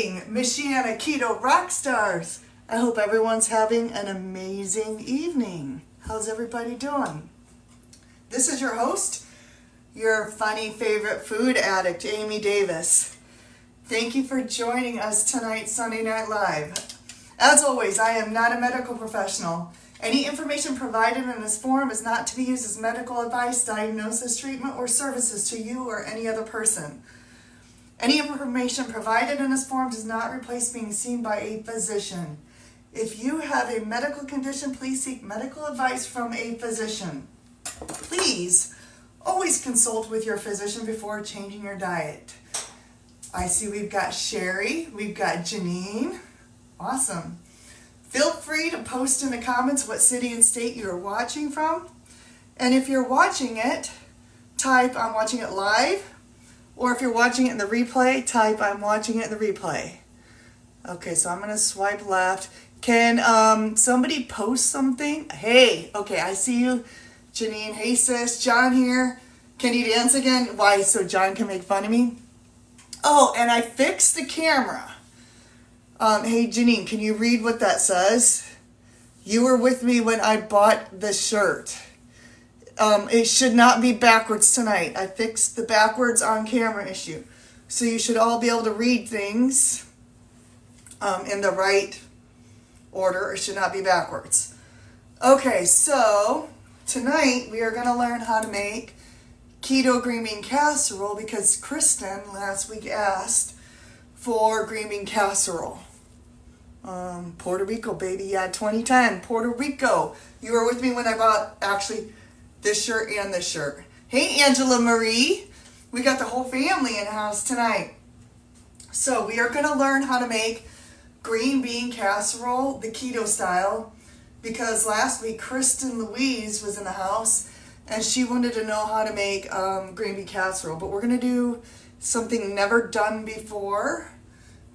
eating Michiana Keto rock stars. I hope everyone's having an amazing evening. How's everybody doing? This is your host, your funny favorite food addict, Amy Davis. Thank you for joining us tonight, Sunday Night Live. As always, I am not a medical professional. Any information provided in this forum is not to be used as medical advice, diagnosis, treatment, or services to you or any other person. Any information provided in this forum does not replace being seen by a physician. If you have a medical condition, please seek medical advice from a physician. Please always consult with your physician before changing your diet. I see we've got Sherry, we've got Janine. Awesome. Feel free to post in the comments what city and state you're watching from. And if you're watching it, type I'm watching it live. Or if you're watching it in the replay, type I'm watching it in the replay. Okay, so I'm going to swipe left. Can somebody post something? Hey, okay, I see you, Janine. Hey, sis. John here. Can you dance again? Why, so John can make fun of me? Oh, and I fixed the camera. Hey, Janine, can you read what that says? You were with me when I bought this shirt. It should not be backwards tonight. I fixed the backwards on camera issue. So you should all be able to read things in the right order. It should not be backwards. Okay, so tonight we are going to learn how to make Keto Green Bean Casserole because Kristen last week asked for green bean casserole. Puerto Rico, baby. Yeah, 2010, Puerto Rico. You were with me when I bought, actually, this shirt and this shirt. Hey, Angela Marie. We got the whole family in the house tonight. So we are going to learn how to make green bean casserole, the keto style, because last week Kristen Louise was in the house and she wanted to know how to make green bean casserole. But we're going to do something never done before.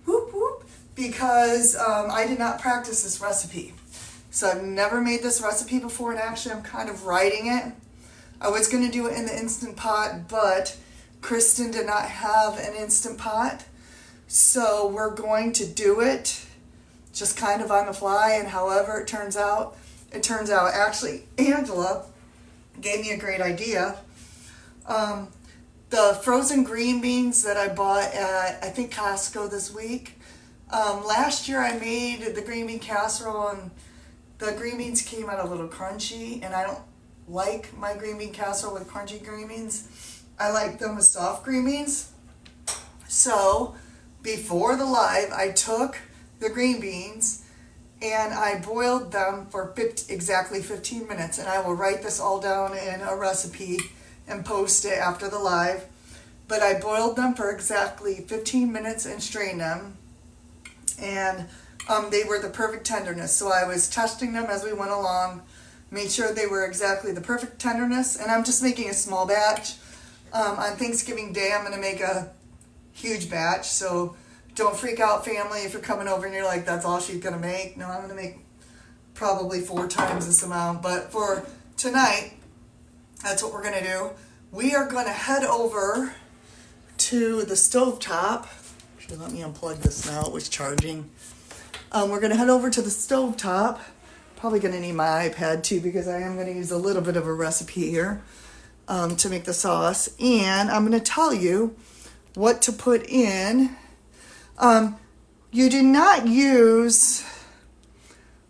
Whoop, whoop. Because I did not practice this recipe. So I've never made this recipe before, and actually I'm kind of writing it. I was going to do it in the Instant Pot, but Kristen did not have an Instant Pot. So we're going to do it just kind of on the fly, and however it turns out, it turns out. Actually, Angela gave me a great idea. The frozen green beans that I bought at, I think, Costco this week. Last year I made the green bean casserole and the green beans came out a little crunchy, and I don't like my green bean casserole with crunchy green beans. I like them with soft green beans. So before the live, I took the green beans and I boiled them for exactly 15 minutes. And I will write this all down in a recipe and post it after the live. But I boiled them for exactly 15 minutes and strained them. And they were the perfect tenderness. So I was testing them as we went along, made sure they were exactly the perfect tenderness. And I'm just making a small batch. On Thanksgiving Day, I'm going to make a huge batch. So don't freak out, family, if you're coming over and you're like, that's all she's going to make. No, I'm going to make probably 4 times this amount. But for tonight, that's what we're going to do. We are going to head over to the stovetop. Actually, let me unplug this now. It was charging. We're going to head over to the stovetop. Probably going to need my iPad too because I am going to use a little bit of a recipe here to make the sauce. And I'm going to tell you what to put in. You do not use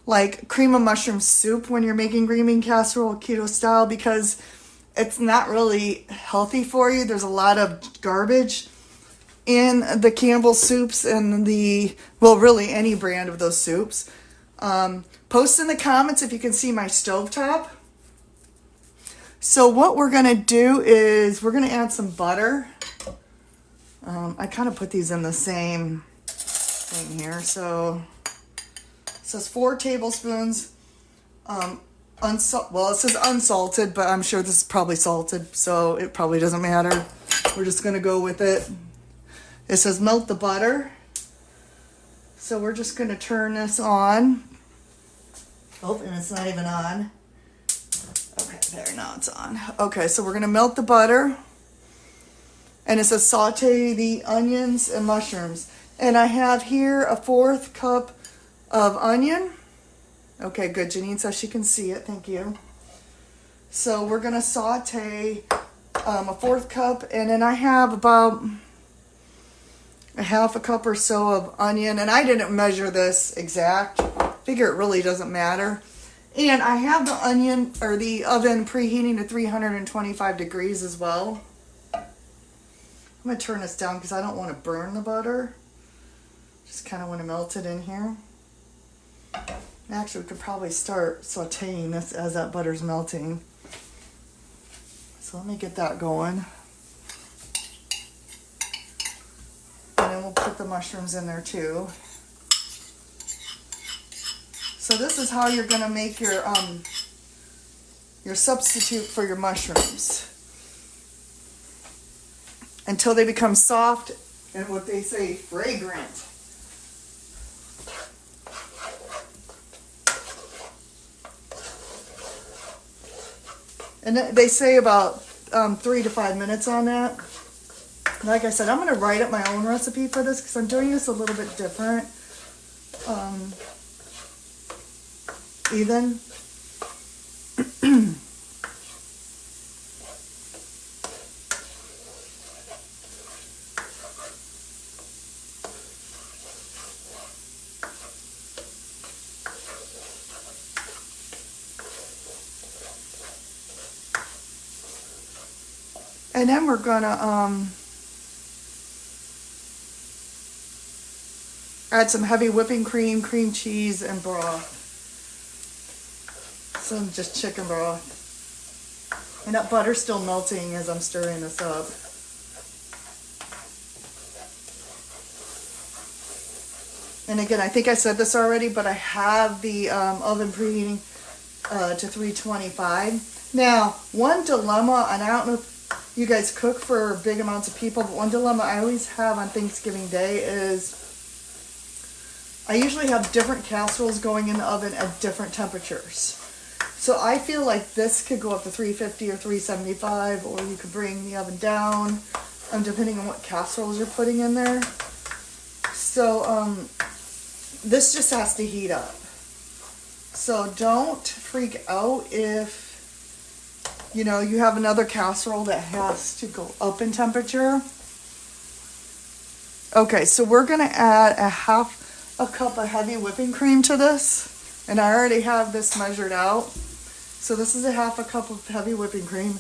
like cream of mushroom soup when you're making green bean casserole keto style because it's not really healthy for you. There's a lot of garbage in the Campbell soups and really any brand of those soups. Post in the comments if you can see my stovetop. So what we're going to do is we're going to add some butter. I kind of put these in the same thing here. So it says 4 tablespoons. It says unsalted, but I'm sure this is probably salted, so it probably doesn't matter. We're just going to go with it. It says melt the butter. So we're just going to turn this on. Oh, and it's not even on. Okay, there, now it's on. Okay, so we're going to melt the butter. And it says saute the onions and mushrooms. And I have here a 1/4 cup of onion. Okay, good. Janine says she can see it. Thank you. So we're going to saute a 1/4 cup. And then I have about a 1/2 cup or so of onion. And I didn't measure this exact. Figure it really doesn't matter. And I have the onion or the oven preheating to 325 degrees as well. I'm going to turn this down because I don't want to burn the butter. Just kind of want to melt it in here. Actually, we could probably start sauteing this as that butter's melting. So let me get that going. And then we'll put the mushrooms in there too. So this is how you're going to make your substitute for your mushrooms. Until they become soft and what they say, fragrant. And they say about 3 to 5 minutes on that. Like I said, I'm going to write up my own recipe for this because I'm doing this a little bit different. Even. And then we're gonna add some heavy whipping cream, cream cheese, and broth. Some just chicken broth. And that butter's still melting as I'm stirring this up. And again, I think I said this already, but I have the oven preheating to 325. Now, one dilemma, and I don't know if you guys cook for big amounts of people, but one dilemma I always have on Thanksgiving Day is I usually have different casseroles going in the oven at different temperatures. So I feel like this could go up to 350 or 375, or you could bring the oven down, depending on what casseroles you're putting in there. So this just has to heat up. So don't freak out if you have another casserole that has to go up in temperature. Okay, so we're gonna add a 1/2 cup of heavy whipping cream to this, and I already have this measured out. So this is a 1/2 cup of heavy whipping cream.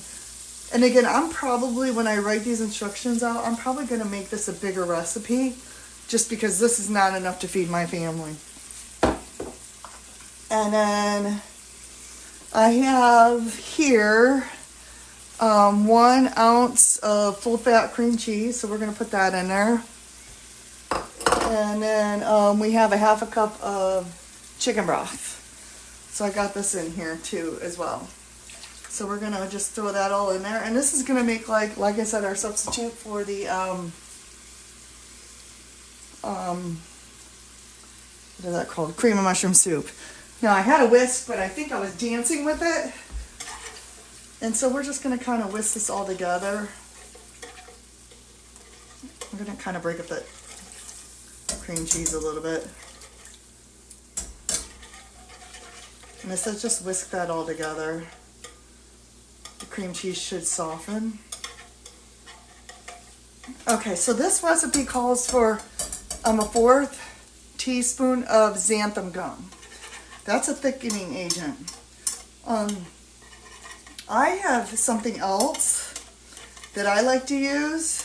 And again, I'm probably, when I write these instructions out, I'm probably gonna make this a bigger recipe, just because this is not enough to feed my family. And then I have here 1 ounce of full fat cream cheese, so we're going to put that in there. And then we have a 1/2 cup of chicken broth. So I got this in here too as well. So we're going to just throw that all in there. And this is going to make, like I said, our substitute for the what is that called? Cream of mushroom soup. Now I had a whisk, but I think I was dancing with it. And so we're just going to kind of whisk this all together. I'm going to kind of break up the cream cheese a little bit. And it says just whisk that all together. The cream cheese should soften. Okay, so this recipe calls for a 1/4 teaspoon of xanthan gum. That's a thickening agent. I have something else that I like to use,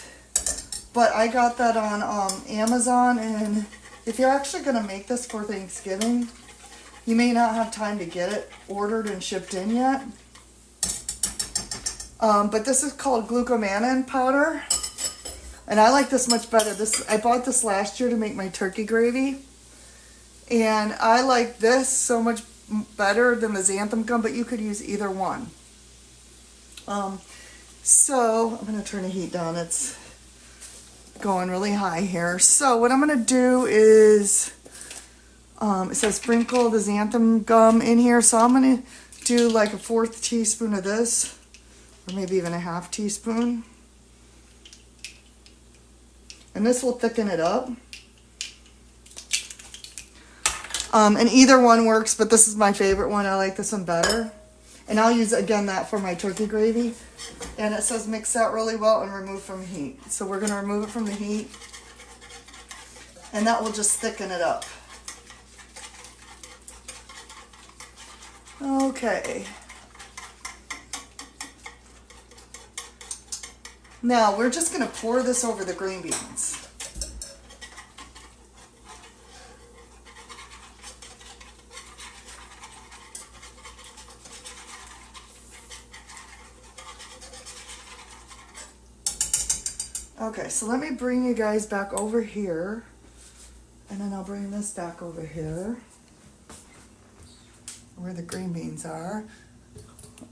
but I got that on Amazon, and if you're actually going to make this for Thanksgiving, you may not have time to get it ordered and shipped in yet. But this is called glucomannan powder, and I like this much better. I bought this last year to make my turkey gravy, and I like this so much better than the xanthan gum, but you could use either one. So I'm going to turn the heat down. It's going really high here. So what I'm going to do is, it says sprinkle the xanthan gum in here. So I'm going to do like a 1/4 teaspoon of this, or maybe even a 1/2 teaspoon. And this will thicken it up. And either one works, but this is my favorite one. I like this one better. And I'll use, again, that for my turkey gravy. And it says mix that really well and remove from heat. So we're going to remove it from the heat. And that will just thicken it up. Okay. Now we're just going to pour this over the green beans. Okay, so let me bring you guys back over here, and then I'll bring this back over here, where the green beans are.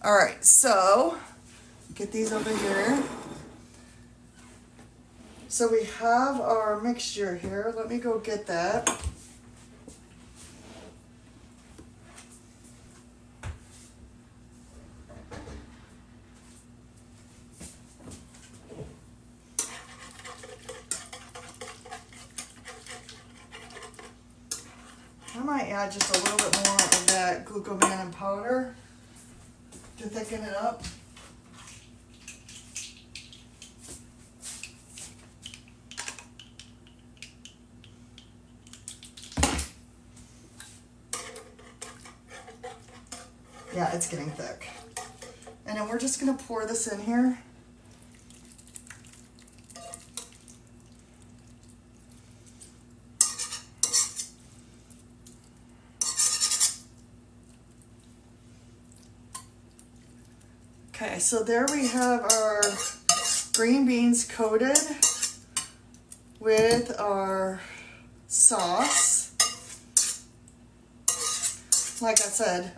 All right, so get these over here. So we have our mixture here. Let me go get that. I might add just a little bit more of that glucomannan powder to thicken it up. Yeah, it's getting thick. And then we're just going to pour this in here. Okay, so there we have our green beans coated with our sauce. Like I said,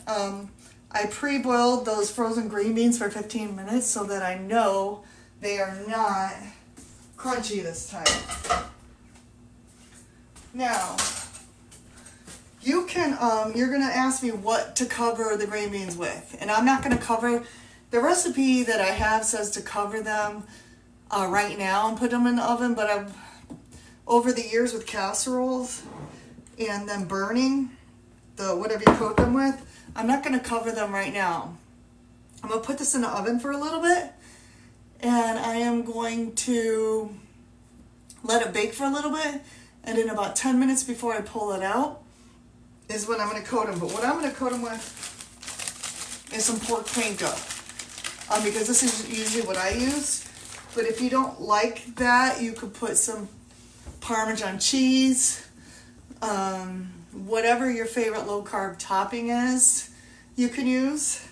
I pre-boiled those frozen green beans for 15 minutes so that I know they are not crunchy this time. Now, you can, you're going to ask me what to cover the green beans with. And I'm not going to cover, the recipe that I have says to cover them right now and put them in the oven. But I've, over the years with casseroles and then burning, the whatever you coat them with, I'm not going to cover them right now. I'm going to put this in the oven for a little bit, and I am going to let it bake for a little bit, and in about 10 minutes before I pull it out is when I'm going to coat them. But what I'm going to coat them with is some pork panko, because this is usually what I use. But if you don't like that, you could put some Parmesan cheese, whatever your favorite low-carb topping is, you can use.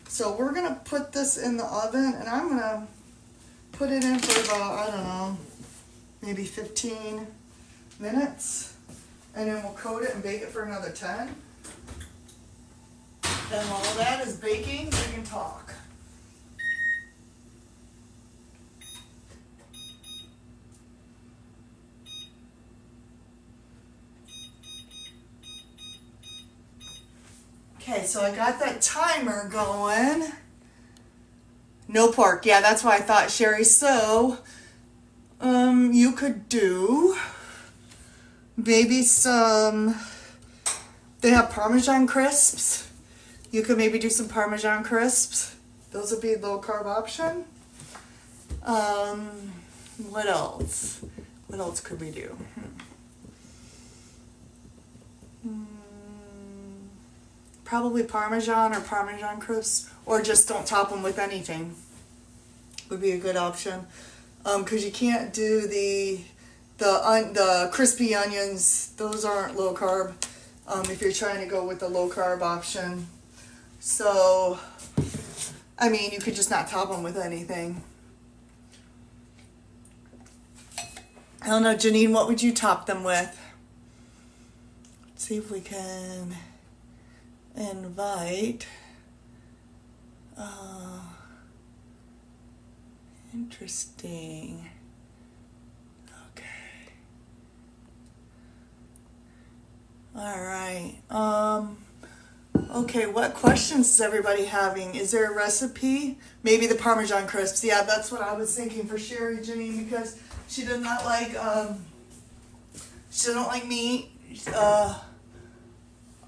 So we're going to put this in the oven, and I'm going to put it in for about, I don't know, maybe 15 minutes. And then we'll coat it and bake it for another 10. Then while that is baking, we can talk. Okay, so I got that timer going. No pork. Yeah, that's why I thought, Sherry. So, you could do maybe some, they have Parmesan crisps. You could maybe do some Parmesan crisps. Those would be a low carb option. What else? What else could we do? Probably Parmesan or Parmesan crisps, or just don't top them with anything. Would be a good option. Because you can't do the crispy onions. Those aren't low carb. If you're trying to go with the low carb option. So, I mean, you could just not top them with anything. I don't know, Janine, what would you top them with? Let's see if we can invite. Interesting. Okay. All right. Okay, what questions is everybody having? Is there a recipe? Maybe the Parmesan crisps. Yeah, that's what I was thinking for Sherry, Janine, because she does not like she doesn't like meat.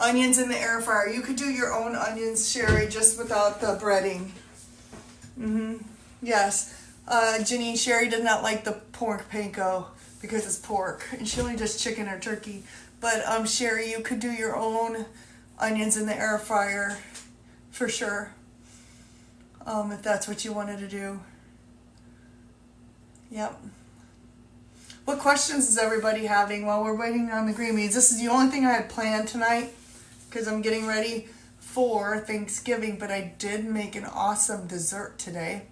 onions in the air fryer. You could do your own onions, Sherry, just without the breading. Yes. Ginny, Sherry did not like the pork panko because it's pork, and she only does chicken or turkey. But Sherry, you could do your own onions in the air fryer for sure, if that's what you wanted to do. Yep. What questions is everybody having while we're waiting on the green beans? This is the only thing I had planned tonight because I'm getting ready for Thanksgiving, but I did make an awesome dessert today,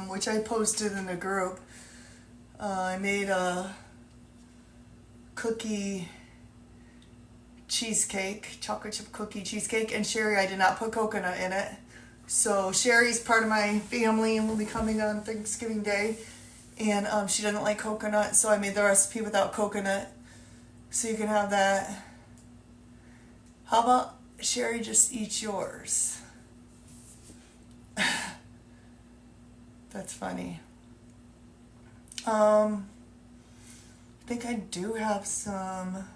which I posted in the group. I made a cookie cheesecake, chocolate chip cookie cheesecake, and Sherry, I did not put coconut in it. So Sherry's part of my family and will be coming on Thanksgiving Day, and she doesn't like coconut, so I made the recipe without coconut, so you can have that. How about Sherry just eats yours? That's funny. I think I do have some.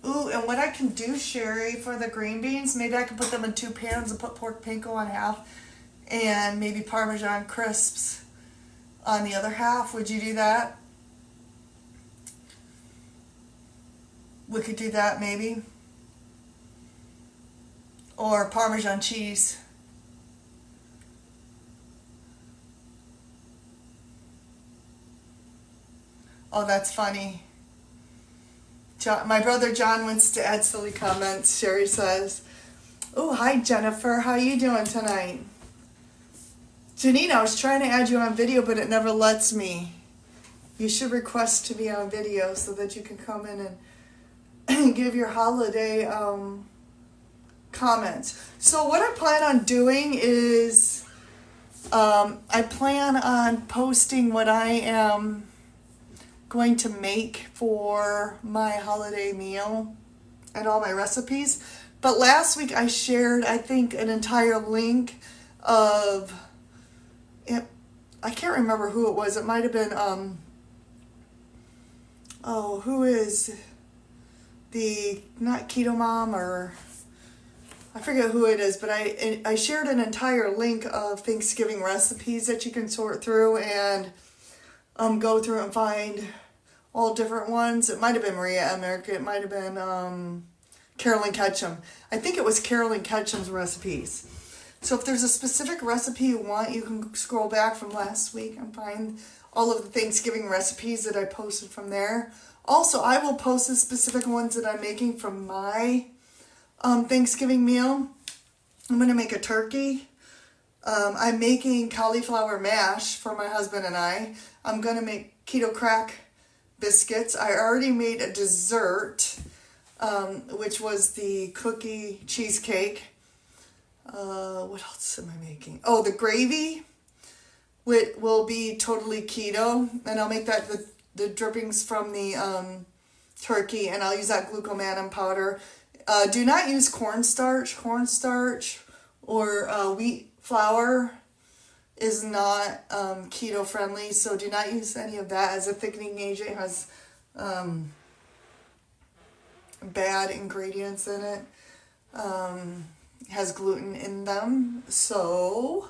Ooh, and what I can do, Sherry, for the green beans, maybe I can put them in 2 pans and put pork panko on half and maybe Parmesan crisps on the other half. Would you do that? We could do that maybe. Or Parmesan cheese. Oh, that's funny. My brother John wants to add silly comments, Sherry says. Oh, hi Jennifer. How you doing tonight? Janine, I was trying to add you on video, but it never lets me. You should request to be on video so that you can come in and give your holiday comments. So what I plan on doing is I plan on posting what I am going to make for my holiday meal and all my recipes. But last week I shared, I think, an entire link of it. I can't remember who it was. It might have been who is the, not Keto Mom, or I forget who it is, but I shared an entire link of Thanksgiving recipes that you can sort through and go through and find all different ones. It might have been Maria Emmerich. It might have been Carolyn Ketchum. I think it was Carolyn Ketchum's recipes. So if there's a specific recipe you want, you can scroll back from last week and find all of the Thanksgiving recipes that I posted from there. Also, I will post the specific ones that I'm making from my Thanksgiving meal. I'm going to make a turkey. I'm making cauliflower mash for my husband and I. I'm going to make keto crack biscuits. I already made a dessert, which was the cookie cheesecake. What else am I making? Oh, the gravy will be totally keto, and I'll make that the drippings from the turkey, and I'll use that glucomannan powder. Do not use cornstarch. Cornstarch or wheat flour is not keto friendly, so do not use any of that as a thickening agent. It has bad ingredients in it. Has gluten in them. So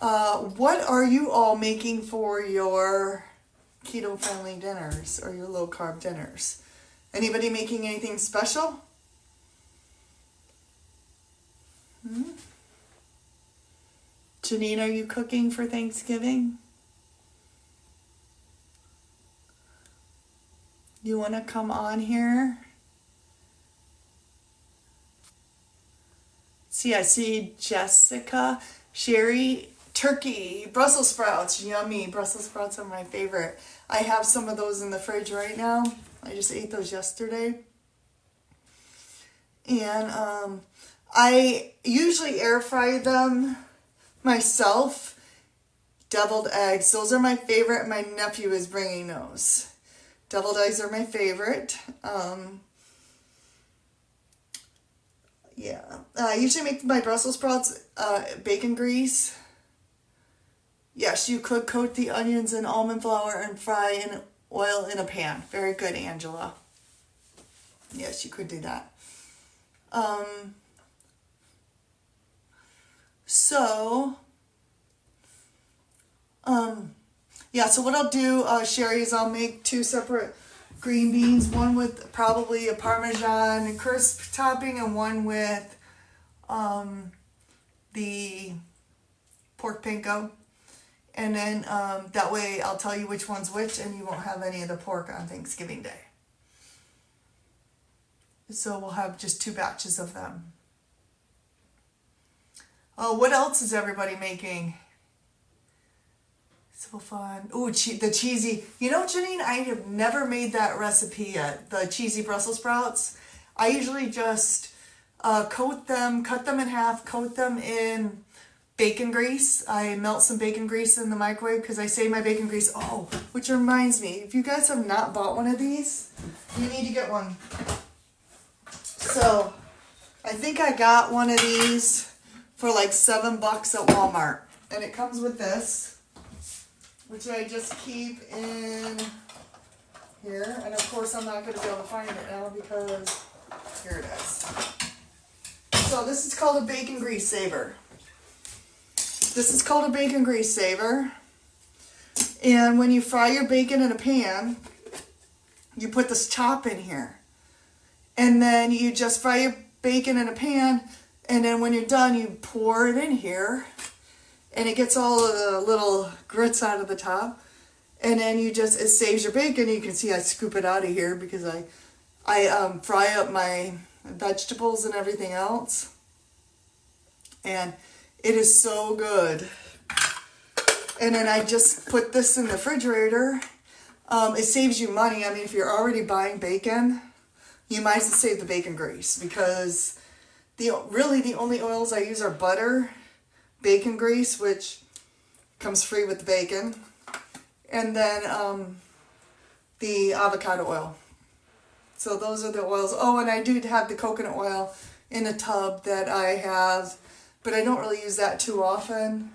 what are you all making for your keto friendly dinners or your low carb dinners? Anybody making anything special? Janine, are you cooking for Thanksgiving? You want to come on here? See, I see Jessica, Sherry, turkey, Brussels sprouts, yummy. Brussels sprouts are my favorite. I have some of those in the fridge right now. I just ate those yesterday. And I usually air fry them myself. Deviled eggs, those are my favorite. My nephew is bringing those. Deviled eggs are my favorite. Yeah, I usually make my Brussels sprouts bacon grease. Yes, you could coat the onions in almond flour and fry in oil in a pan. Very good, Angela. Yes, you could do that. Yeah, so what I'll do, Sherry, is I'll make 2 separate green beans, one with probably a Parmesan crisp topping and one with the pork panko. And then that way I'll tell you which one's which and you won't have any of the pork on Thanksgiving Day. So we'll have just 2 batches of them. Oh, what else is everybody making? So fun. Ooh, the cheesy. You know, Janine, I have never made that recipe yet. The cheesy Brussels sprouts. I usually just cut them in half, coat them in bacon grease. I melt some bacon grease in the microwave because I save my bacon grease. Oh, which reminds me, if you guys have not bought one of these, you need to get one. So, I think I got one of these for like $7 at Walmart. And it comes with this, which I just keep in here. And of course I'm not going to be able to find it now because here it is. So this is called a bacon grease saver. This is called a bacon grease saver. And when you fry your bacon in a pan, you put this top in here. And then you just fry your bacon in a pan, and then when you're done, you pour it in here. And it gets all of the little grits out of the top. And then it saves your bacon. You can see I scoop it out of here because I fry up my vegetables and everything else. And it is so good. And then I just put this in the refrigerator. It saves you money. I mean, if you're already buying bacon, you might as well save the bacon grease because really the only oils I use are butter, bacon grease, which comes free with the bacon, and then the avocado oil. So those are the oils. Oh, and I do have the coconut oil in a tub that I have, but I don't really use that too often.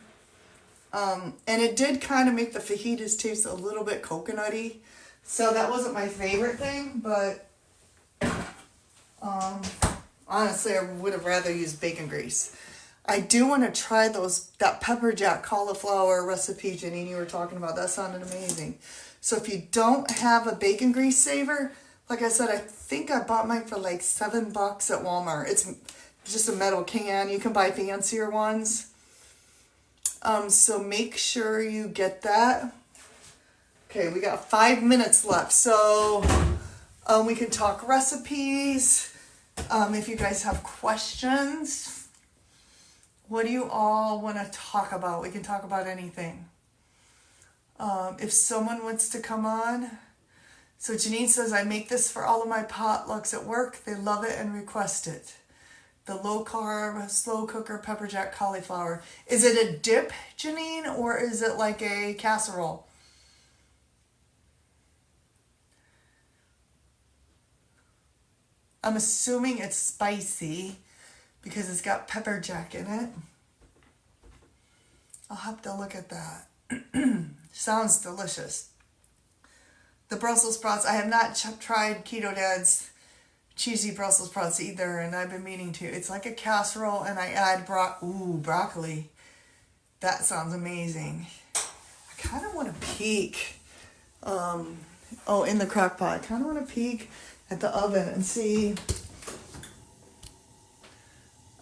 And it did kind of make the fajitas taste a little bit coconutty, so that wasn't my favorite thing, but honestly I would have rather used bacon grease. I do want to try that pepper jack cauliflower recipe, Janine, you were talking about. That sounded amazing. So if you don't have a bacon grease saver, like I said, I think I bought mine for like $7 at Walmart. It's just a metal can. You can buy fancier ones. So make sure you get that. Okay, we got 5 minutes left. So we can talk recipes. If you guys have questions. What do you all want to talk about? We can talk about anything. If someone wants to come on. So Janine says, I make this for all of my potlucks at work. They love it and request it. The low-carb, slow cooker pepper jack cauliflower. Is it a dip, Janine, or is it like a casserole? I'm assuming it's spicy because it's got pepper jack in it. I'll have to look at that. Sounds delicious. The Brussels sprouts, I have not tried Keto Dad's cheesy Brussels sprouts either, and I've been meaning to. It's like a casserole, and I add broccoli. That sounds amazing. I kind of want to peek. In the crock pot. I kind of want to peek at the oven and see.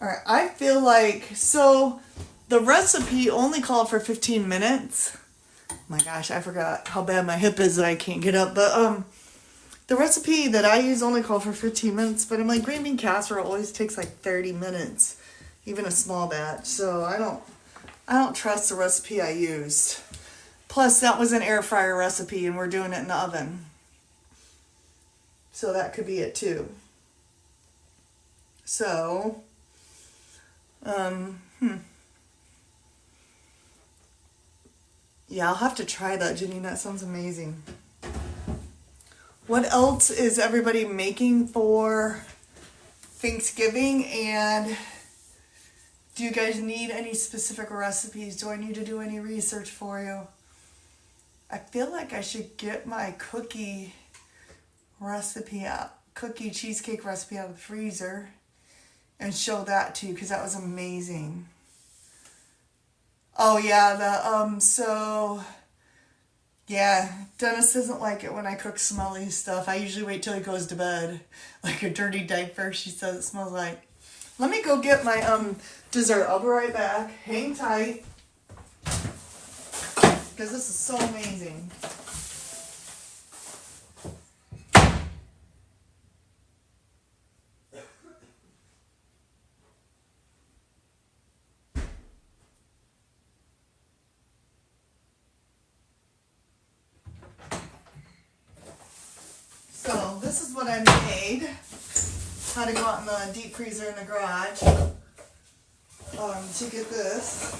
All right, I feel like, so the recipe only called for 15 minutes. Oh my gosh, I forgot how bad my hip is that I can't get up. But the recipe that I use only called for 15 minutes. But I'm like, green bean casserole always takes like 30 minutes, even a small batch. So I don't trust the recipe I used. Plus, that was an air fryer recipe, and we're doing it in the oven. So that could be it too. So, yeah, I'll have to try that, Janine. That sounds amazing. What else is everybody making for Thanksgiving? And do you guys need any specific recipes? Do I need to do any research for you? I feel like I should get my cookie cheesecake recipe out of the freezer and show that to you, because that was amazing. Oh yeah, Dennis doesn't like it when I cook smelly stuff. I usually wait till he goes to bed. Like a dirty diaper, she says it smells like. Let me go get my dessert. I'll be right back. Hang tight, because this is so amazing. So this is what I made. Had to go out in the deep freezer in the garage to get this.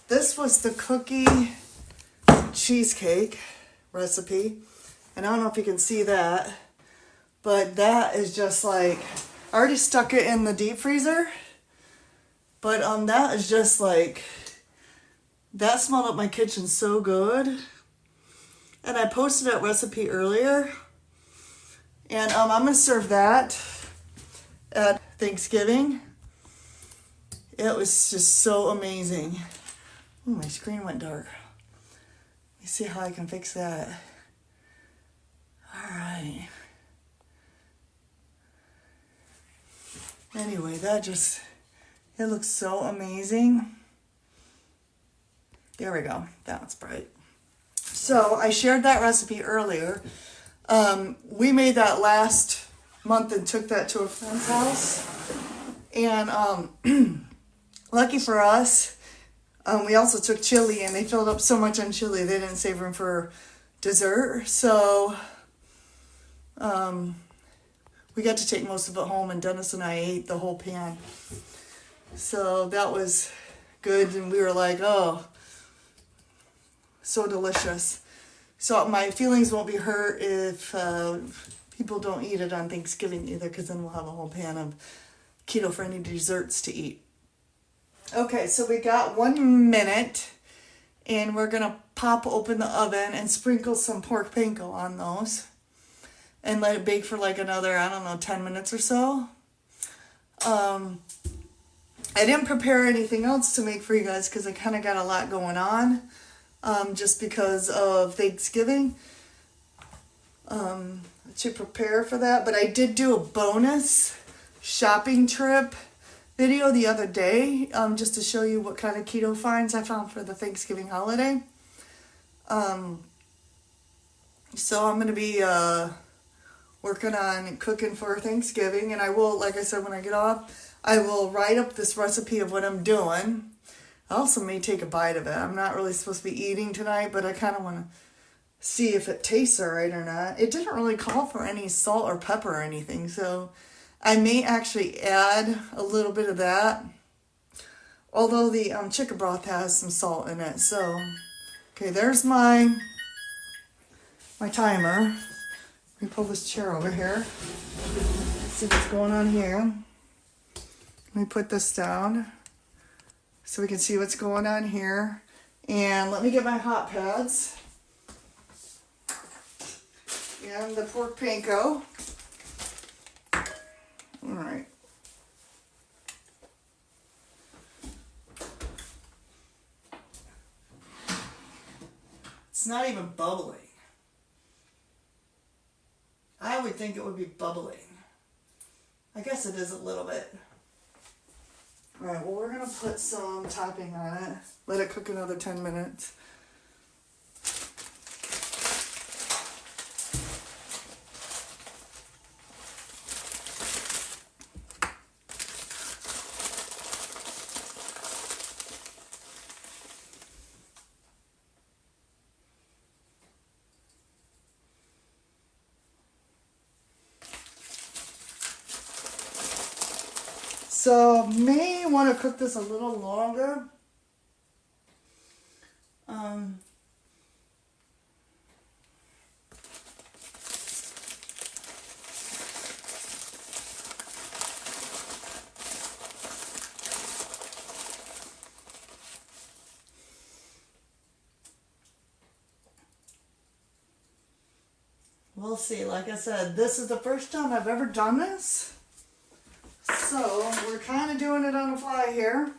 This was the cookie cheesecake recipe, and I don't know if you can see that, but that is just like, I already stuck it in the deep freezer, but that is just like, that smelled up my kitchen so good. And I posted that recipe earlier, and I'm going to serve that at Thanksgiving. It was just so amazing. Ooh, my screen went dark. Let me see how I can fix that. All right. Anyway, it looks so amazing. There we go. That's bright. So I shared that recipe earlier. We made that last month and took that to a friend's house. And lucky for us, we also took chili, and they filled up so much on chili they didn't save room for dessert. So we got to take most of it home, and Dennis and I ate the whole pan. So that was good, and we were like, oh, so delicious. So my feelings won't be hurt if people don't eat it on Thanksgiving either, because then we'll have a whole pan of keto-friendly desserts to eat. Okay, so we got 1 minute, and we're going to pop open the oven and sprinkle some pork panko on those and let it bake for like another, 10 minutes or so. I didn't prepare anything else to make for you guys because I kind of got a lot going on, just because of Thanksgiving, to prepare for that. But I did do a bonus shopping trip video the other day, just to show you what kind of keto finds I found for the Thanksgiving holiday. So I'm going to be working on cooking for Thanksgiving, and I will, like I said, when I get off, I will write up this recipe of what I'm doing. I also may take a bite of it. I'm not really supposed to be eating tonight, but I kind of want to see if it tastes alright or not. It didn't really call for any salt or pepper or anything, so I may actually add a little bit of that. Although the chicken broth has some salt in it. So, okay, there's my timer. Let me pull this chair over here. See what's going on here. Let me put this down so we can see what's going on here. And let me get my hot pads. And the pork panko. Alright. It's not even bubbling. I would think it would be bubbling. I guess it is a little bit. Alright, well, we're going to put some topping on it. Let it cook another 10 minutes. So may want to cook this a little longer. we'll see. Like I said, this is the first time I've ever done this. So we're kind of doing it on the fly here.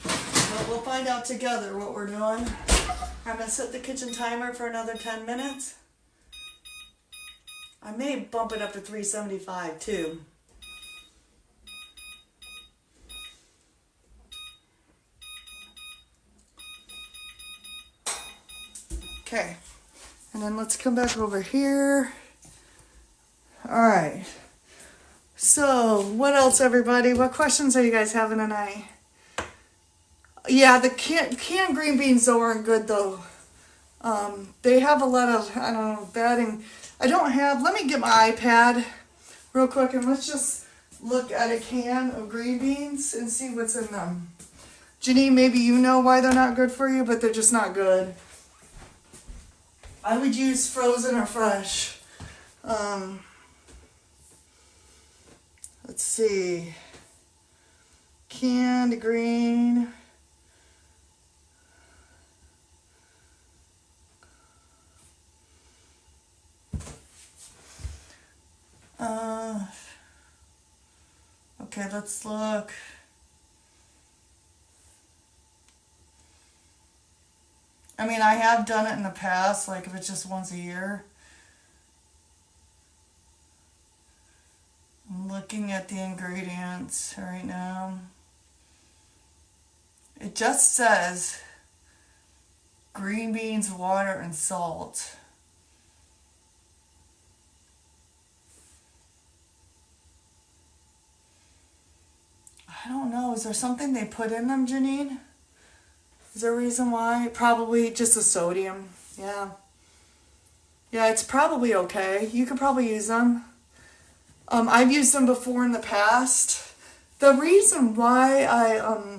But we'll find out together what we're doing. I'm going to set the kitchen timer for another 10 minutes. I may bump it up to 375 too. Okay, and then let's come back over here. All right. So, what else, everybody? What questions are you guys having tonight? Yeah, the canned green beans though aren't good though. They have a lot of, I don't know, batting. I don't have, let me get my iPad real quick and let's just look at a can of green beans and see what's in them. Janine, maybe you know why they're not good for you, but they're just not good. I would use frozen or fresh. Let's see. Canned green. Okay, let's look. I mean, I have done it in the past, like if it's just once a year. I'm looking at the ingredients right now. It just says green beans, water, and salt. I don't know. Is there something they put in them, Janine? Is there a reason why? Probably just the sodium. Yeah. Yeah, it's probably okay. You could probably use them. I've used them before in the past. The reason why I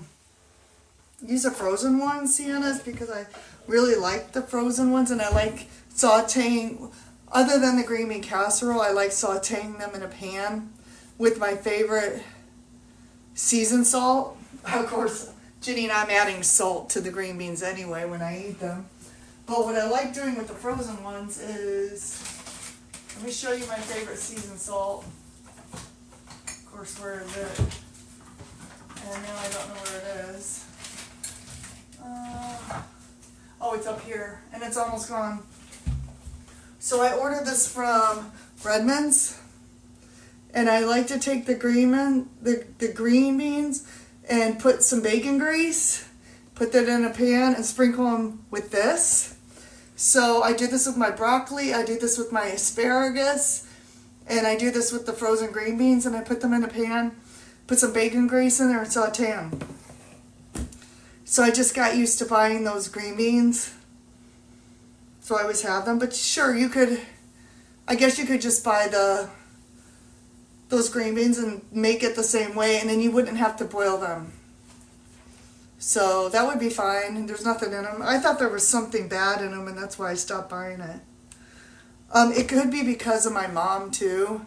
use a frozen one, Sienna, is because I really like the frozen ones and I like sauteing. Other than the green bean casserole, I like sauteing them in a pan with my favorite seasoned salt. Of course, Janine, I'm adding salt to the green beans anyway when I eat them. But what I like doing with the frozen ones is, let me show you my favorite seasoned salt. Of course, where is it? And now I don't know where it is. Oh, it's up here, and it's almost gone. So I ordered this from Redmond's, and I like to take the green beans and put some bacon grease, put that in a pan and sprinkle them with this. So I do this with my broccoli, I do this with my asparagus, and I do this with the frozen green beans, and I put them in a pan, put some bacon grease in there and saute them. So I just got used to buying those green beans. So I always have them, but sure, you could, I guess you could just buy those green beans and make it the same way, and then you wouldn't have to boil them. So that would be fine. There's nothing in them. I thought there was something bad in them, and that's why I stopped buying it. It could be because of my mom too.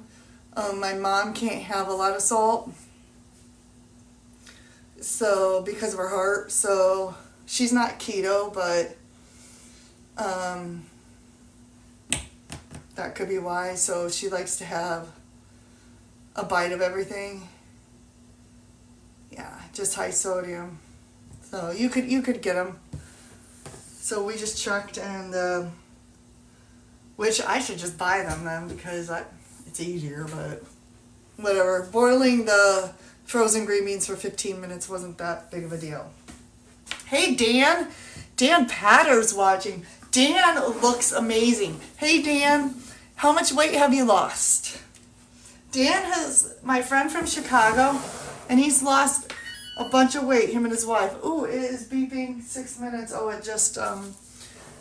My mom can't have a lot of salt, so because of her heart. So she's not keto, but that could be why. So she likes to have a bite of everything. Yeah, just high sodium. So you could get them. So we just checked, and which I should just buy them then because it's easier, but whatever. Boiling the frozen green beans for 15 minutes wasn't that big of a deal. Hey Dan, Dan Patter's watching. Dan looks amazing. Hey Dan, how much weight have you lost? Dan has, my friend from Chicago, and he's lost a bunch of weight, him and his wife. Ooh, it is beeping 6 minutes. Oh, it just,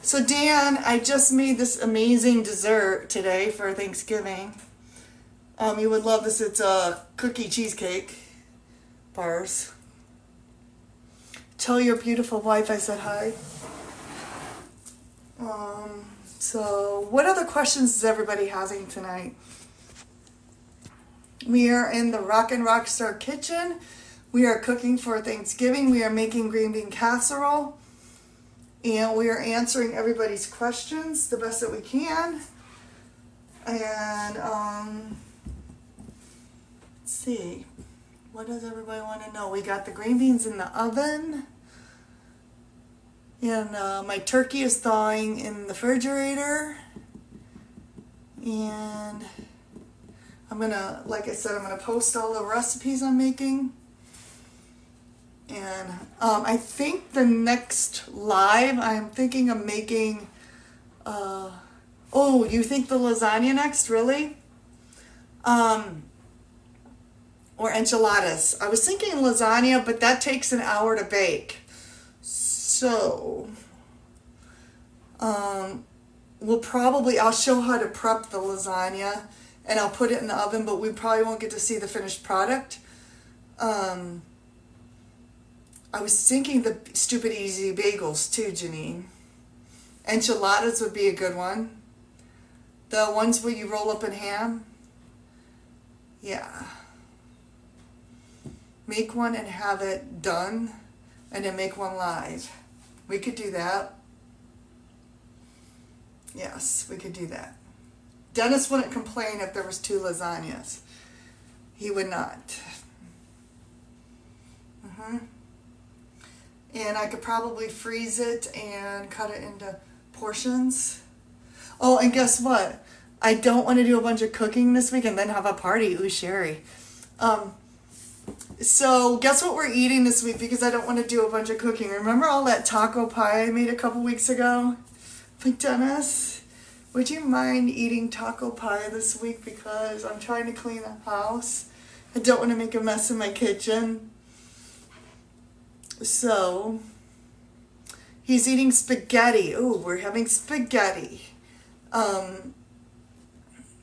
so Dan, I just made this amazing dessert today for Thanksgiving. You would love this. It's a cookie cheesecake bars. Tell your beautiful wife I said hi. So what other questions is everybody having tonight? We are in the Rockin' Rockstar kitchen. We are cooking for Thanksgiving. We are making green bean casserole. And we are answering everybody's questions the best that we can. And let's see, what does everybody want to know? We got the green beans in the oven, and my turkey is thawing in the refrigerator. And I'm gonna, like I said, I'm gonna post all the recipes I'm making. And I think the next live, I'm thinking of making, oh, you think the lasagna next, really? Or enchiladas. I was thinking lasagna, but that takes an hour to bake. So, I'll show how to prep the lasagna, and I'll put it in the oven, but we probably won't get to see the finished product. I was thinking the stupid easy bagels too, Janine. Enchiladas would be a good one. The ones where you roll up in ham. Yeah. Make one and have it done, and then make one live. We could do that. Yes, we could do that. Dennis wouldn't complain if there was 2 lasagnas. He would not. And I could probably freeze it and cut it into portions. Oh, and guess what? I don't want to do a bunch of cooking this week and then have a party. Ooh, Sherry. So guess what we're eating this week, because I don't want to do a bunch of cooking. Remember all that taco pie I made a couple weeks ago? Like, Dennis, would you mind eating taco pie this week, because I'm trying to clean the house. I don't want to make a mess in my kitchen. So, he's eating spaghetti. Ooh, we're having spaghetti.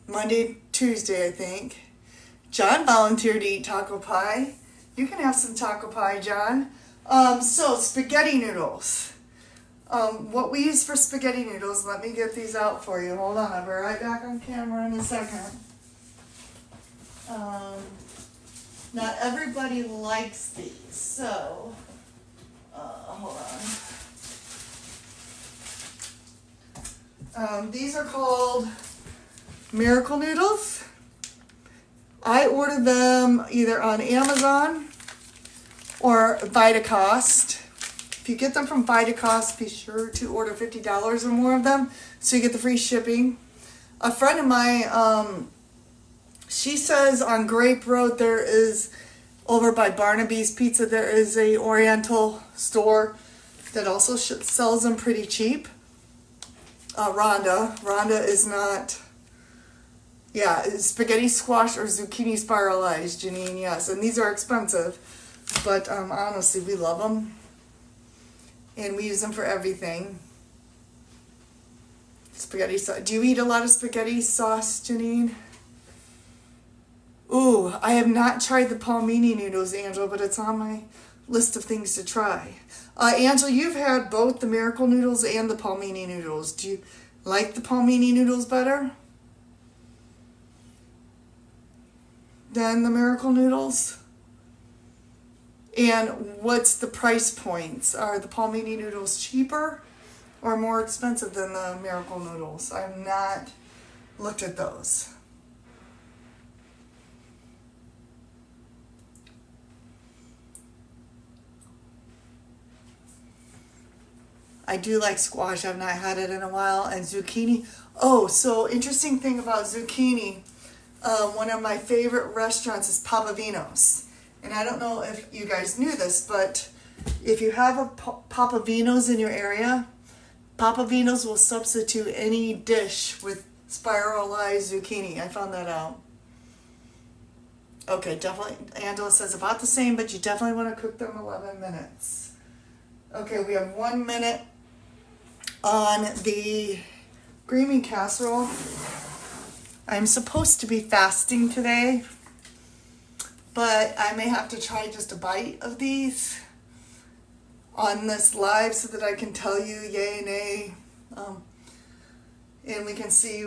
Monday, Tuesday, I think. John volunteered to eat taco pie. You can have some taco pie, John. So, spaghetti noodles. What we use for spaghetti noodles, let me get these out for you. Hold on, I'll be right back on camera in a second. Not everybody likes these, so hold on. These are called Miracle Noodles. I ordered them either on Amazon or Vitacost. If you get them from Vitacost, be sure to order $50 or more of them so you get the free shipping. A friend of mine, she says on Grape Road there is, over by Barnaby's Pizza, there is a Oriental store that also sells them pretty cheap. Rhonda is not, yeah, spaghetti squash or zucchini spiralized, Janine, yes. And these are expensive, but honestly, we love them. And we use them for everything. Spaghetti sauce. Do you eat a lot of spaghetti sauce, Janine? Ooh, I have not tried the palmini noodles, Angela, but it's on my list of things to try. Angela, you've had both the Miracle Noodles and the palmini noodles. Do you like the palmini noodles better than the Miracle Noodles? And what's the price points? Are the palmini noodles cheaper or more expensive than the Miracle Noodles? I've not looked at those. I do like squash. I've not had it in a while. And zucchini. Oh, so interesting thing about zucchini. One of my favorite restaurants is Papavino's. And I don't know if you guys knew this, but if you have a Papavino's in your area, Papavino's will substitute any dish with spiralized zucchini. I found that out. Okay, definitely. Angela says about the same, but you definitely want to cook them 11 minutes. Okay, we have 1 minute on the green bean casserole. I'm supposed to be fasting today, but I may have to try just a bite of these on this live so that I can tell you yay, nay, and we can see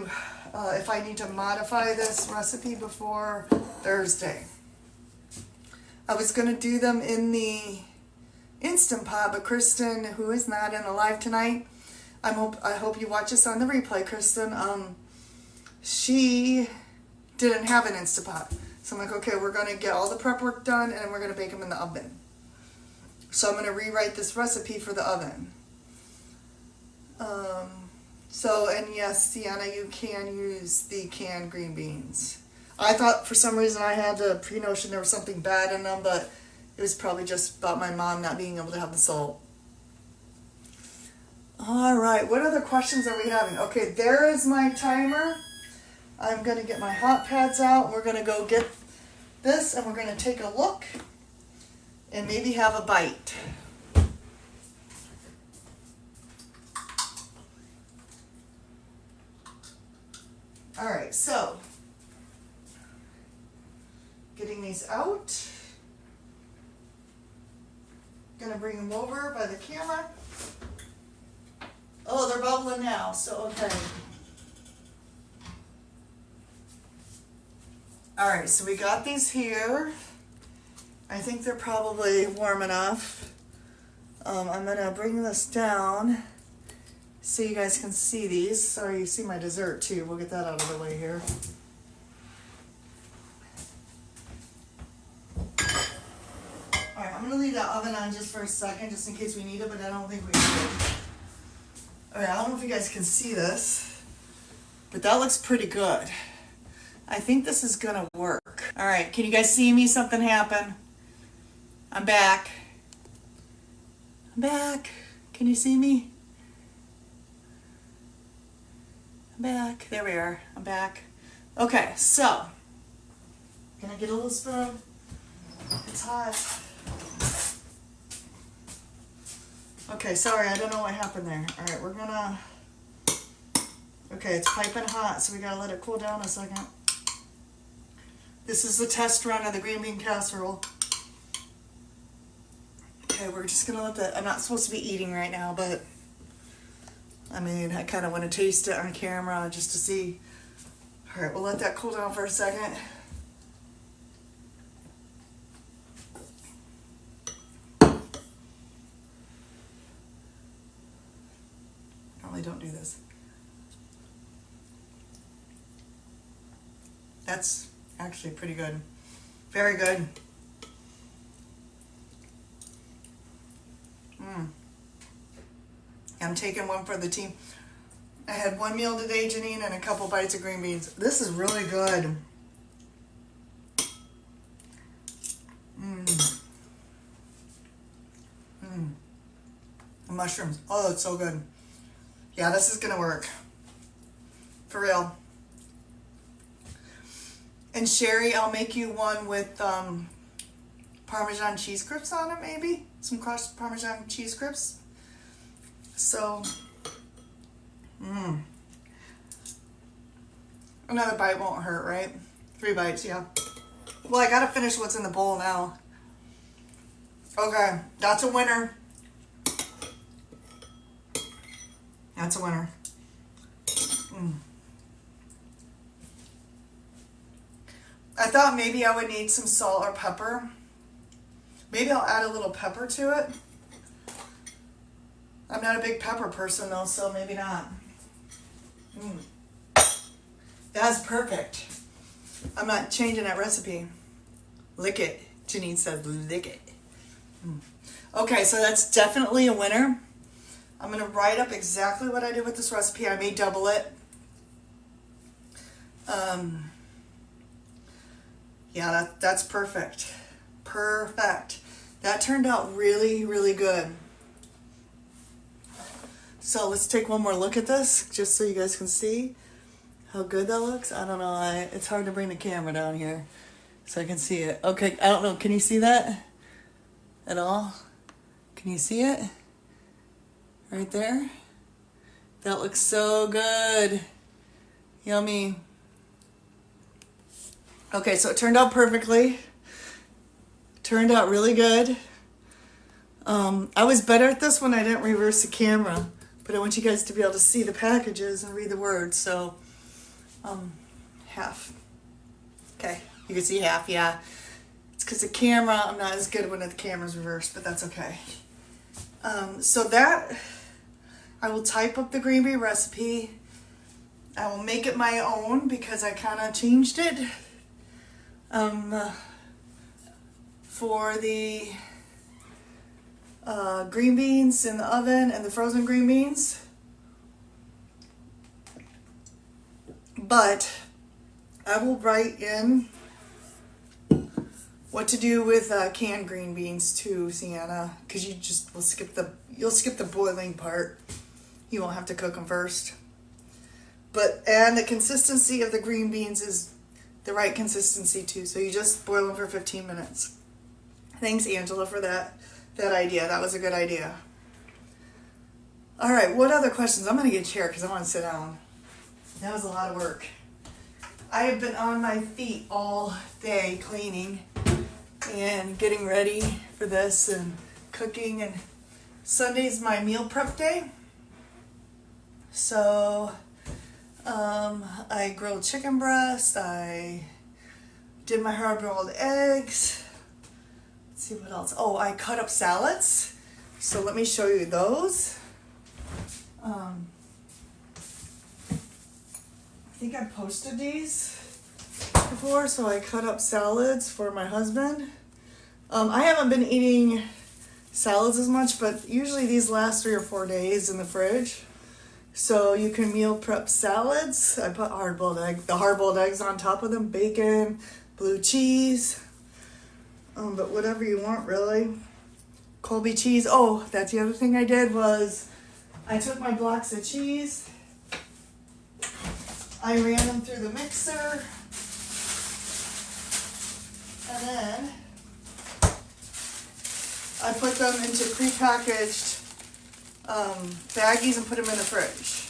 if I need to modify this recipe before Thursday. I was going to do them in the Instant Pot, but Kristen, who is not in a live tonight, I hope you watch us on the replay, Kristen. she didn't have an Instapot. So I'm like, okay, we're going to get all the prep work done and we're going to bake them in the oven. So I'm going to rewrite this recipe for the oven. And yes, Sienna, you can use the canned green beans. I thought for some reason I had the pre-notion there was something bad in them, but it was probably just about my mom not being able to have the salt. All right, what other questions are we having? Okay, there is my timer. I'm going to get my hot pads out. We're going to go get this and we're going to take a look and maybe have a bite. All right, so getting these out. Gonna bring them over by the camera. Oh, they're bubbling now, so okay. All right, so we got these here. I think they're probably warm enough. I'm gonna bring this down so you guys can see these. Sorry, you see my dessert too. We'll get that out of the way here. All right, I'm gonna leave that oven on just for a second, just in case we need it, but I don't think we need it. All right, I don't know if you guys can see this, but that looks pretty good. I think this is gonna work. All right, can you guys see me? Something happened. I'm back. I'm back. Can you see me? I'm back. There we are. I'm back. Okay, so, can I get a little spoon? It's hot. Okay, sorry, I don't know what happened there. All right, we're gonna, okay, it's piping hot, so we gotta let it cool down a second. This is the test run of the green bean casserole. Okay, we're just gonna let that, I'm not supposed to be eating right now, but I mean, I kind of want to taste it on camera just to see. All right, we'll let that cool down for a second. Normally don't do this. That's actually pretty good. Very good. I'm taking one for the team. I had one meal today, Janine, and a couple bites of green beans. This is really good. The mushrooms. Oh, it's so good. Yeah, this is going to work. For real. And Sherry, I'll make you one with Parmesan cheese crisps on it, maybe? Some crushed Parmesan cheese crisps. So, another bite won't hurt, right? 3 bites, yeah. Well, I gotta finish what's in the bowl now. Okay, that's a winner. That's a winner. I thought maybe I would need some salt or pepper. Maybe I'll add a little pepper to it. I'm not a big pepper person though, so maybe not. That's perfect. I'm not changing that recipe. Lick it. Janine says lick it. Okay, so that's definitely a winner. I'm going to write up exactly what I did with this recipe. I may double it. Yeah, that's perfect. Perfect. That turned out really, really good. So let's take one more look at this, just so you guys can see how good that looks. I don't know, it's hard to bring the camera down here so I can see it. Okay, I don't know, can you see that at all? Can you see it? Right there? That looks so good. Yummy. Okay, so it turned out perfectly. Turned out really good. I was better at this when I didn't reverse the camera. But I want you guys to be able to see the packages and read the words. So, half. Okay, you can see half, yeah. It's because the camera, I'm not as good when the camera's reversed, but that's okay. So that, I will type up the green bean recipe. I will make it my own because I kind of changed it for the green beans in the oven and the frozen green beans. But I will write in what to do with canned green beans too, Sienna, because you'll skip the boiling part. You won't have to cook them first. And the consistency of the green beans is the right consistency too. So you just boil them for 15 minutes. Thanks, Angela, for that idea. That was a good idea. All right, what other questions? I'm going to get a chair because I want to sit down. That was a lot of work. I have been on my feet all day cleaning and getting ready for this and cooking. And Sunday's my meal prep day. So I grilled chicken breast. I did my hard-boiled eggs. Let's see what else. Oh, I cut up salads. So let me show you those. I think I posted these before. So I cut up salads for my husband. I haven't been eating salads as much, but usually these last 3 or 4 days in the fridge. So you can meal prep salads. I put the hard-boiled eggs on top of them, bacon, blue cheese, but whatever you want really. Colby cheese. Oh, that's the other thing I did was I took my blocks of cheese. I ran them through the mixer. And then I put them into prepackaged baggies and put them in the fridge.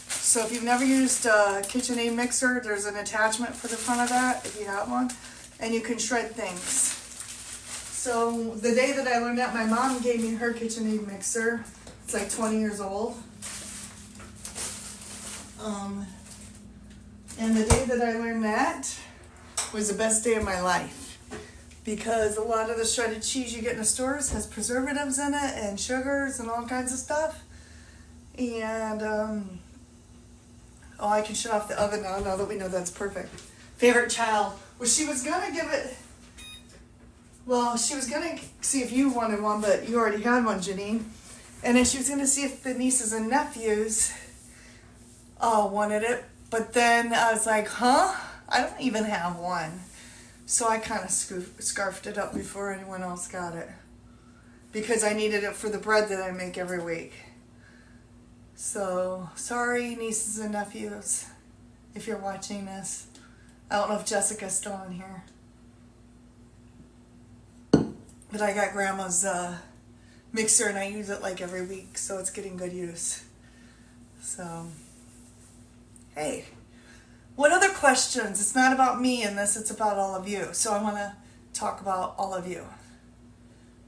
So if you've never used a KitchenAid mixer, there's an attachment for the front of that if you have one, and you can shred things. So the day that I learned that, my mom gave me her KitchenAid mixer. It's like 20 years old. And the day that I learned that was the best day of my life, because a lot of the shredded cheese you get in the stores has preservatives in it and sugars and all kinds of stuff. And I can shut off the oven now that we know that's perfect. Favorite child. Well, she was gonna see if you wanted one, but you already had one, Janine. And then she was gonna see if the nieces and nephews wanted it. But then I was like, I don't even have one. So I kind of scarfed it up before anyone else got it, because I needed it for the bread that I make every week. So sorry, nieces and nephews, if you're watching this. I don't know if Jessica's still in here, but I got Grandma's mixer and I use it like every week, so it's getting good use. So, hey. What other questions? It's not about me in this, it's about all of you. So I want to talk about all of you.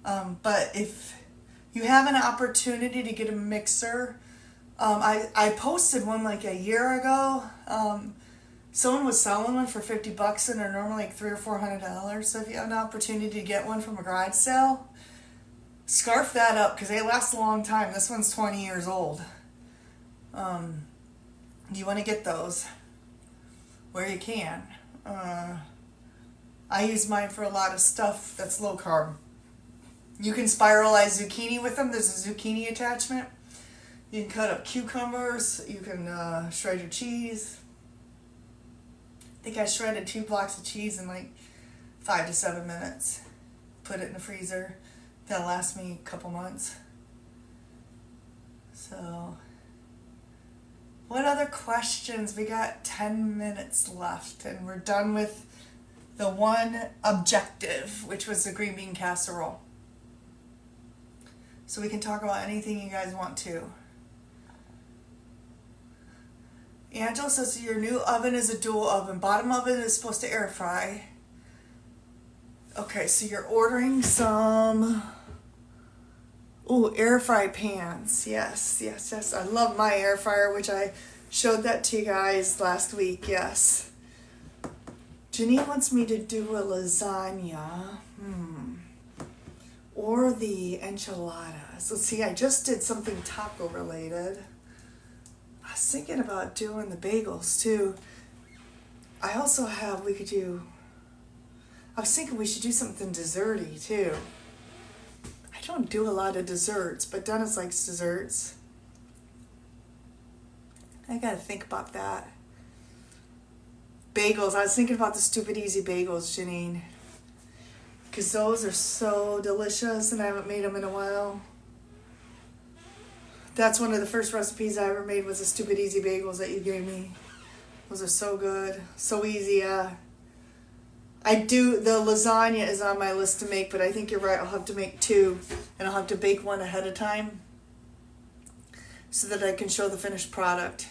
But if you have an opportunity to get a mixer, I posted one like a year ago. Someone was selling one for $50 and they're normally like $300 or $400. So if you have an opportunity to get one from a garage sale, scarf that up because they last a long time. This one's 20 years old. You want to get those where you can. I use mine for a lot of stuff that's low carb. You can spiralize zucchini with them. There's a zucchini attachment. You can cut up cucumbers. You can shred your cheese. I think I shredded 2 blocks of cheese in like 5 to 7 minutes. Put it in the freezer. That'll last me a couple months. So, what other questions? We got 10 minutes left and we're done with the one objective, which was the green bean casserole. So we can talk about anything you guys want to. Angela says your new oven is a dual oven. Bottom oven is supposed to air fry. Okay, so you're ordering some air fry pans. Yes. I love my air fryer, which I showed that to you guys last week. Yes. Janine wants me to do a lasagna. Or the enchiladas. Let's see, I just did something taco related. was thinking about doing the bagels too. I also have, I was thinking we should do something desserty too. I don't do a lot of desserts, but Dennis likes desserts. I gotta think about that. Bagels. I was thinking about the Stupid Easy bagels, Janine. Because those are so delicious and I haven't made them in a while. That's one of the first recipes I ever made was the Stupid Easy bagels that you gave me. Those are so good. So easy. I do, the lasagna is on my list to make, but I think you're right. I'll have to make 2 and I'll have to bake one ahead of time so that I can show the finished product.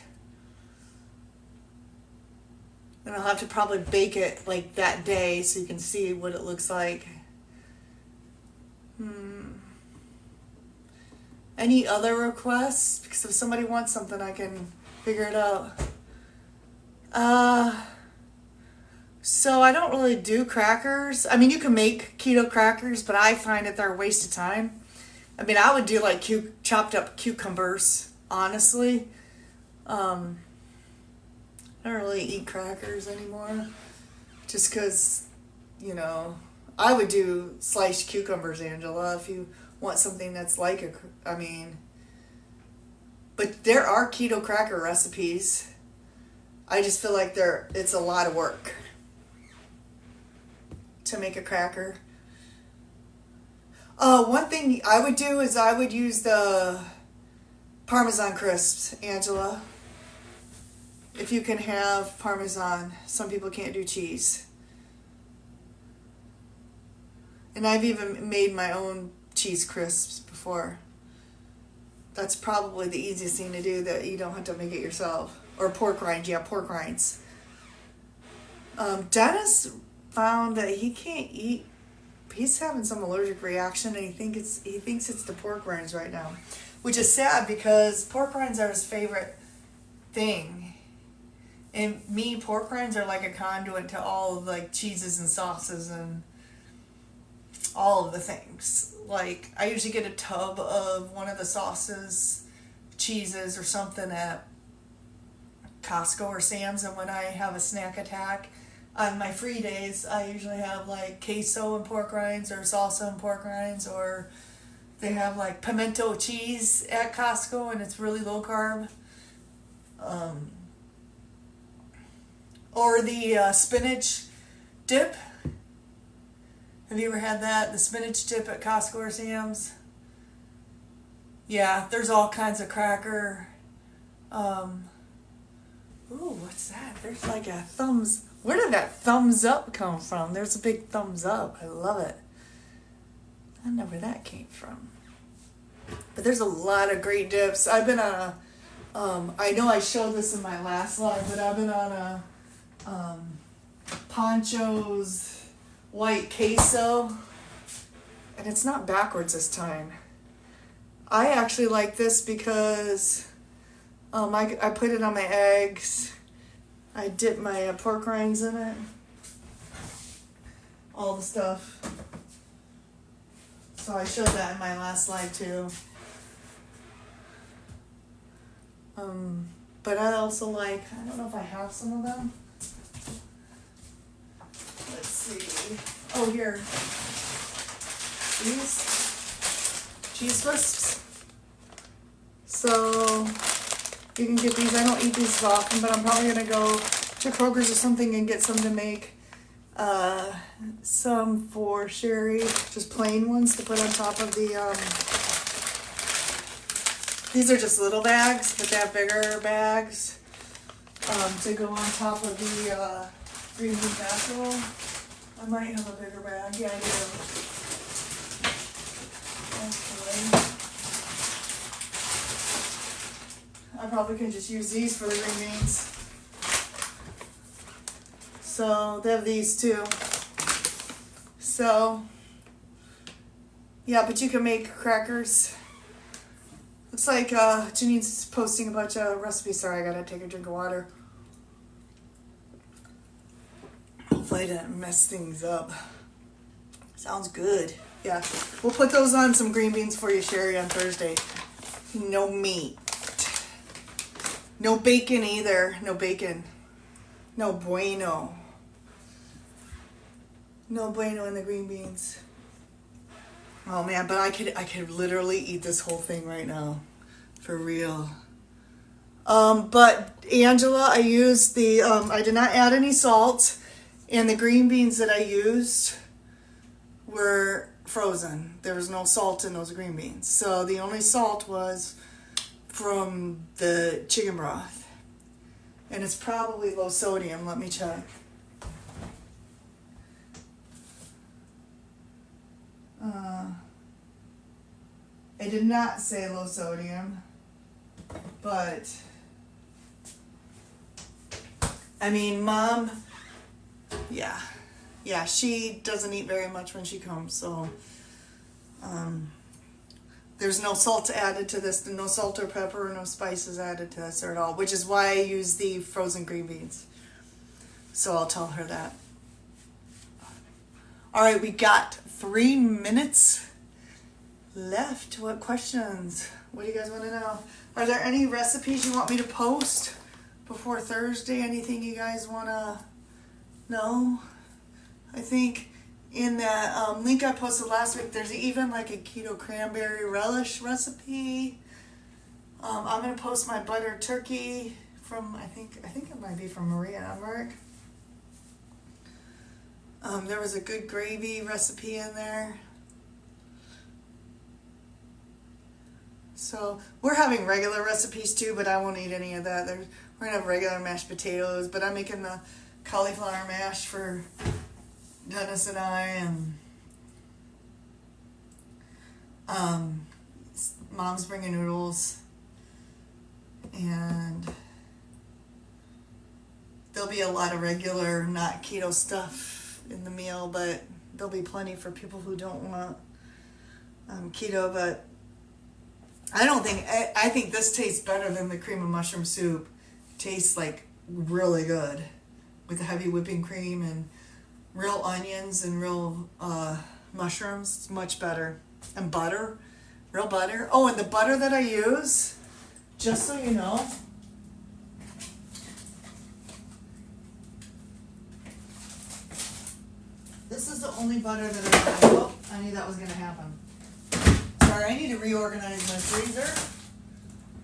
And I'll have to probably bake it like that day so you can see what it looks like. Any other requests? Because if somebody wants something, I can figure it out. So I don't really do crackers. I mean, you can make keto crackers, but I find that they're a waste of time. I mean, I would do like chopped up cucumbers, honestly. I don't really eat crackers anymore. Just because, you know, I would do sliced cucumbers, Angela, if you want something that's like but there are keto cracker recipes. I just feel like it's a lot of work to make a cracker. One thing I would do is I would use the Parmesan crisps, Angela. If you can have Parmesan. Some people can't do cheese. And I've even made my own cheese crisps before. That's probably the easiest thing to do that you don't have to make it yourself. Or pork rinds, yeah, pork rinds. Dennis found that he can't eat. He's having some allergic reaction, and he thinks it's the pork rinds right now, which is sad because pork rinds are his favorite thing. And pork rinds are like a conduit to all of like cheeses and sauces and all of the things. Like I usually get a tub of one of the sauces, cheeses, or something at Costco or Sam's, and when I have a snack attack on my free days, I usually have like queso and pork rinds or salsa and pork rinds, or they have like pimento cheese at Costco and it's really low carb. Or the spinach dip. Have you ever had that? The spinach dip at Costco or Sam's? Yeah, there's all kinds of cracker. Ooh, what's that? There's like a thumbs. Where did that thumbs up come from? There's a big thumbs up. I love it. I don't know where that came from. But there's a lot of great dips. I've been on I know I showed this in my last live, but I've been on a Poncho's white queso, and it's not backwards this time. I actually like this because I put it on my eggs. I dip my pork rinds in it. All the stuff. So I showed that in my last live too. But I also like, I don't know if I have some of them. Let's see. Oh, here. These cheese wisps. So you can get these. I don't eat these often, but I'm probably going to go to Kroger's or something and get some to make. Some for Sherry, just plain ones to put on top of the, these are just little bags, but they have bigger bags, to go on top of the, green bean casserole. I might have a bigger bag. Yeah, I do. Okay. I probably could just use these for the green beans. So they have these too. So yeah, but you can make crackers. Looks like Janine's posting a bunch of recipes. Sorry, I gotta take a drink of water. Hopefully I didn't mess things up. Sounds good. Yeah, we'll put those on some green beans for you, Sherry, on Thursday. No meat. No bacon either. No bacon. No bueno. No bueno in the green beans. Oh man, but I could literally eat this whole thing right now. For real. But Angela, I used I did not add any salt, and the green beans that I used were frozen. There was no salt in those green beans. So the only salt was from the chicken broth. And it's probably low sodium. Let me check. It did not say low sodium, but I mean, Mom, yeah, she doesn't eat very much when she comes, so there's no salt added to this, no salt or pepper or no spices added to this or at all, which is why I use the frozen green beans. So I'll tell her that. All right, we got 3 minutes left. What questions? What do you guys want to know? Are there any recipes you want me to post before Thursday? Anything you guys want to know? I think in that link I posted last week, there's even like a keto cranberry relish recipe. I'm going to post my buttered turkey from, I think it might be from Maria Emmerich. There was a good gravy recipe in there. So we're having regular recipes too, but I won't eat any of that. We're going to have regular mashed potatoes, but I'm making the cauliflower mash for Dennis and I, and Mom's bringing noodles, and there'll be a lot of regular, not keto stuff in the meal, but there'll be plenty for people who don't want keto. But I think this tastes better than the cream of mushroom soup. It tastes like really good with the heavy whipping cream and real onions and real mushrooms. It's much better. And butter, real butter. Oh, and the butter that I use, just so you know, this is the only butter that I buy. Oh, I knew that was going to happen. Sorry, I need to reorganize my freezer.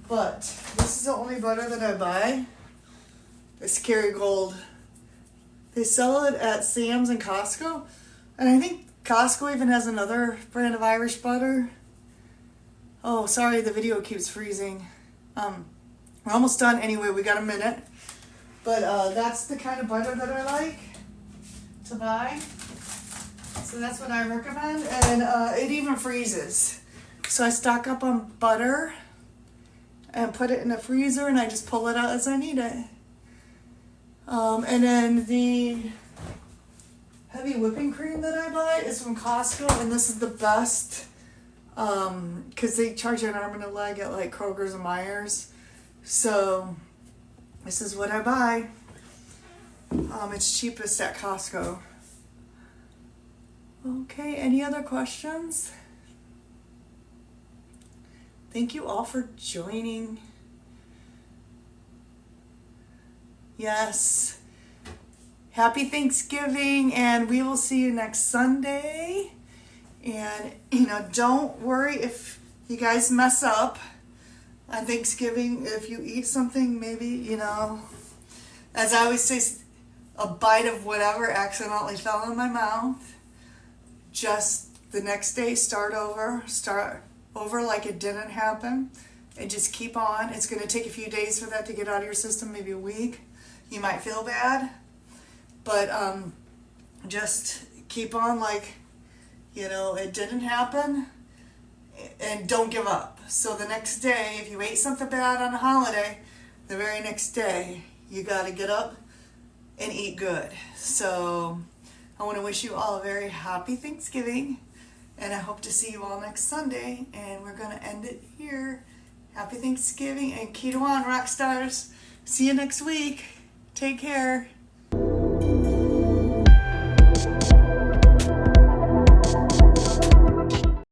But this is the only butter that I buy. It's Kerrygold. They sell it at Sam's and Costco. And I think Costco even has another brand of Irish butter. Oh, sorry, the video keeps freezing. We're almost done anyway. We got a minute. But that's the kind of butter that I like to buy. So that's what I recommend. And it even freezes. So I stock up on butter and put it in the freezer, and I just pull it out as I need it. And then the heavy whipping cream that I buy is from Costco, and this is the best because they charge you an arm and a leg at like Kroger's and Myers. So this is what I buy. It's cheapest at Costco. Okay, any other questions? Thank you all for joining. Yes. Happy Thanksgiving, and we will see you next Sunday. And, don't worry if you guys mess up on Thanksgiving. If you eat something, maybe, as I always say, a bite of whatever accidentally fell in my mouth. Just the next day, start over like it didn't happen, and just keep on. It's going to take a few days for that to get out of your system, maybe a week. You might feel bad, but just keep on like, it didn't happen, and don't give up. So the next day, if you ate something bad on a holiday, the very next day, you got to get up and eat good. So I want to wish you all a very happy Thanksgiving. And I hope to see you all next Sunday. And we're going to end it here. Happy Thanksgiving and Keto on, rock stars. See you next week. Take care.